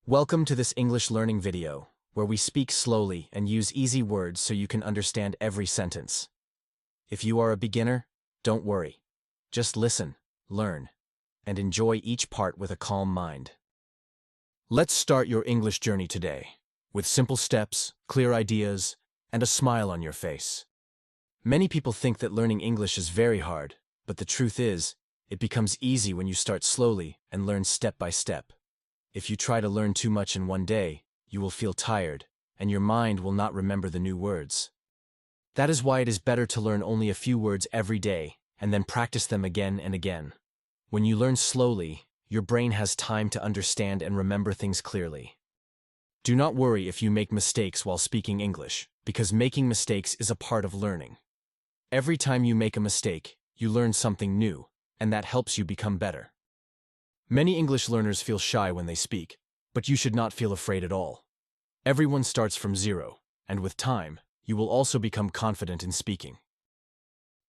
Welcome to this English learning video, where we speak slowly and use easy words so you can understand every sentence. If you are a beginner, don't worry. Just listen, learn, and enjoy each part with a calm mind. Let's start your English journey today, with simple steps, clear ideas, and a smile on your face. Many people think that learning English is very hard, but the truth is, it becomes easy when you start slowly and learn step by step. If you try to learn too much in one day, you will feel tired, and your mind will not remember the new words. That is why it is better to learn only a few words every day, and then practice them again and again. When you learn slowly, your brain has time to understand and remember things clearly. Do not worry if you make mistakes while speaking English, because making mistakes is a part of learning. Every time you make a mistake, you learn something new, and that helps you become better. Many English learners feel shy when they speak, but you should not feel afraid at all. Everyone starts from zero, and with time, you will also become confident in speaking.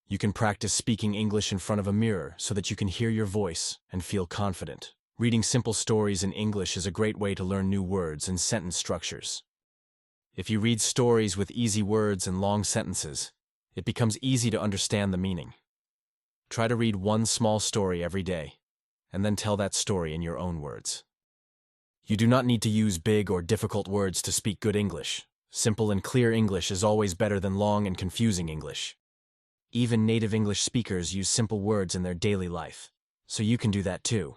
You can practice speaking English in front of a mirror so that you can hear your voice and feel confident. Reading simple stories in English is a great way to learn new words and sentence structures. If you read stories with easy words and long sentences, it becomes easy to understand the meaning. Try to read one small story every day, and then tell that story in your own words. You do not need to use big or difficult words to speak good English. Simple and clear English is always better than long and confusing English. Even native English speakers use simple words in their daily life, so you can do that too.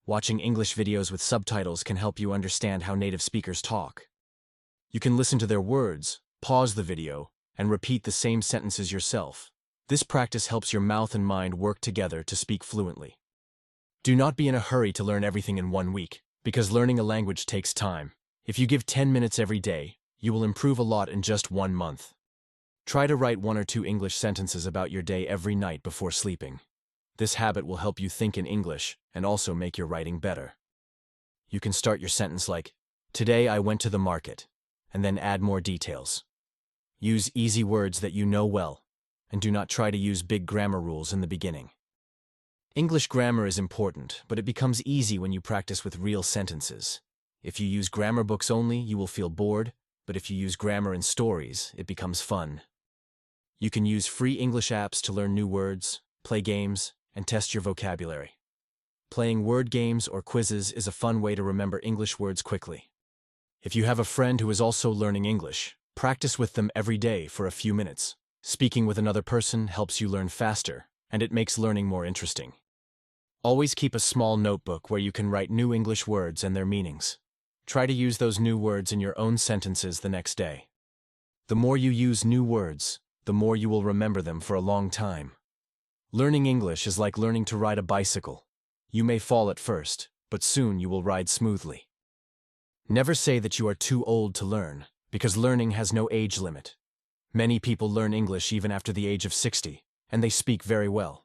Watching English videos with subtitles can help you understand how native speakers talk. You can listen to their words, pause the video, and repeat the same sentences yourself. This practice helps your mouth and mind work together to speak fluently. Do not be in a hurry to learn everything in 1 week, because learning a language takes time. If you give 10 minutes every day, you will improve a lot in just 1 month. Try to write 1 or 2 English sentences about your day every night before sleeping. This habit will help you think in English and also make your writing better. You can start your sentence like, "Today I went to the market," and then add more details. Use easy words that you know well, and do not try to use big grammar rules in the beginning. English grammar is important, but it becomes easy when you practice with real sentences. If you use grammar books only, you will feel bored, but if you use grammar in stories, it becomes fun. You can use free English apps to learn new words, play games, and test your vocabulary. Playing word games or quizzes is a fun way to remember English words quickly. If you have a friend who is also learning English, practice with them every day for a few minutes. Speaking with another person helps you learn faster, and it makes learning more interesting. Always keep a small notebook where you can write new English words and their meanings. Try to use those new words in your own sentences the next day. The more you use new words, the more you will remember them for a long time. Learning English is like learning to ride a bicycle. You may fall at first, but soon you will ride smoothly. Never say that you are too old to learn, because learning has no age limit. Many people learn English even after the age of 60, and they speak very well.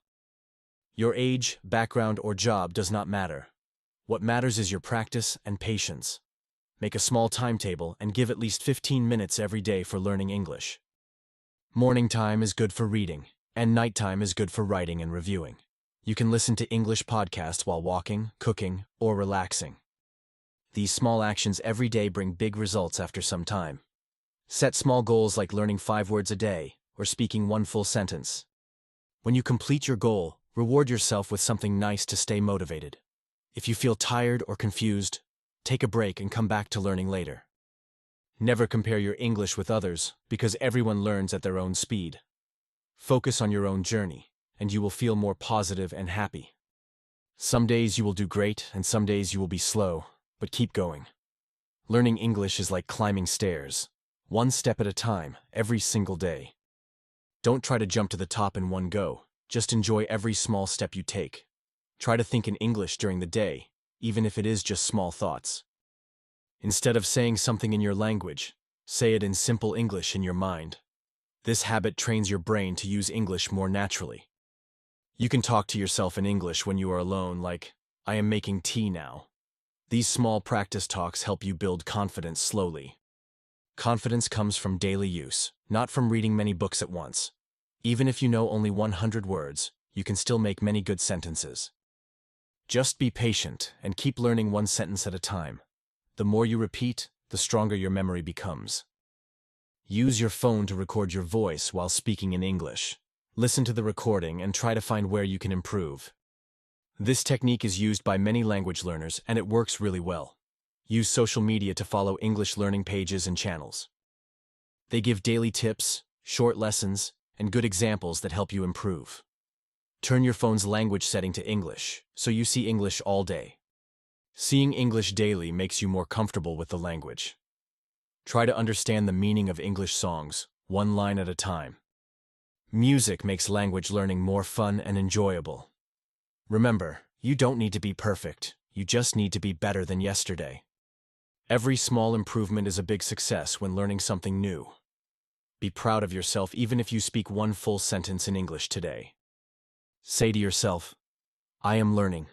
Your age, background, or job does not matter. What matters is your practice and patience. Make a small timetable and give at least 15 minutes every day for learning English. Morning time is good for reading, and nighttime is good for writing and reviewing. You can listen to English podcasts while walking, cooking, or relaxing. These small actions every day bring big results after some time. Set small goals like learning 5 words a day or speaking 1 full sentence. When you complete your goal, reward yourself with something nice to stay motivated. If you feel tired or confused, take a break and come back to learning later. Never compare your English with others, because everyone learns at their own speed. Focus on your own journey, and you will feel more positive and happy. Some days you will do great, and some days you will be slow, but keep going. Learning English is like climbing stairs, 1 step at a time, every single day. Don't try to jump to the top in one go. Just enjoy every small step you take. Try to think in English during the day, even if it is just small thoughts. Instead of saying something in your language, say it in simple English in your mind. This habit trains your brain to use English more naturally. You can talk to yourself in English when you are alone, like, "I am making tea now." These small practice talks help you build confidence slowly. Confidence comes from daily use, not from reading many books at once. Even if you know only 100 words, you can still make many good sentences. Just be patient and keep learning 1 sentence at a time. The more you repeat, the stronger your memory becomes. Use your phone to record your voice while speaking in English. Listen to the recording and try to find where you can improve. This technique is used by many language learners and it works really well. Use social media to follow English learning pages and channels. They give daily tips, short lessons, and good examples that help you improve. Turn your phone's language setting to English, so you see English all day. Seeing English daily makes you more comfortable with the language. Try to understand the meaning of English songs, one line at a time. Music makes language learning more fun and enjoyable. Remember, you don't need to be perfect, you just need to be better than yesterday. Every small improvement is a big success when learning something new. Be proud of yourself even if you speak one full sentence in English today. Say to yourself, I am learning,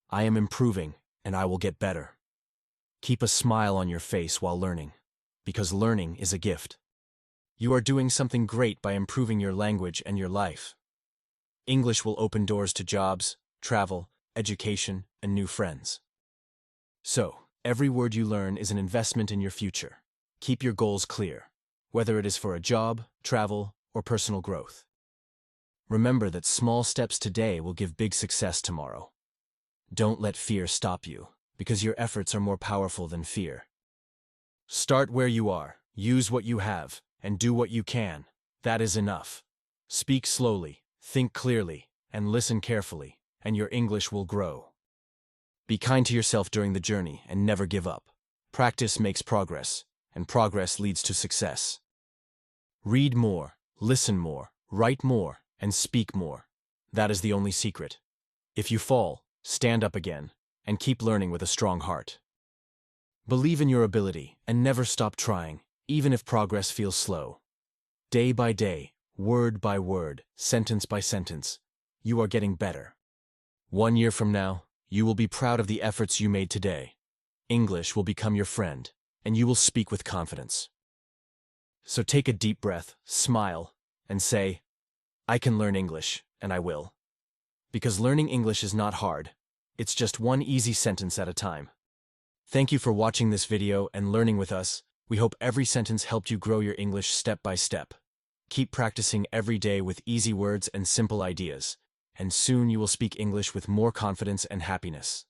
I am improving, and I will get better. Keep a smile on your face while learning, because learning is a gift. You are doing something great by improving your language and your life. English will open doors to jobs, travel, education, and new friends. So, every word you learn is an investment in your future. Keep your goals clear, whether it is for a job, travel, or personal growth. Remember that small steps today will give big success tomorrow. Don't let fear stop you, because your efforts are more powerful than fear. Start where you are, use what you have, and do what you can. That is enough. Speak slowly, think clearly, and listen carefully, and your English will grow. Be kind to yourself during the journey and never give up. Practice makes progress, and progress leads to success. Read more, listen more, write more, and speak more. That is the only secret. If you fall, stand up again, and keep learning with a strong heart. Believe in your ability and never stop trying, even if progress feels slow. Day by day, word by word, sentence by sentence, you are getting better. 1 year from now, you will be proud of the efforts you made today. English will become your friend, and you will speak with confidence. So take a deep breath, smile, and say, I can learn English, and I will. Because learning English is not hard. It's just one easy sentence at a time. Thank you for watching this video and learning with us. We hope every sentence helped you grow your English step by step. Keep practicing every day with easy words and simple ideas, and soon you will speak English with more confidence and happiness.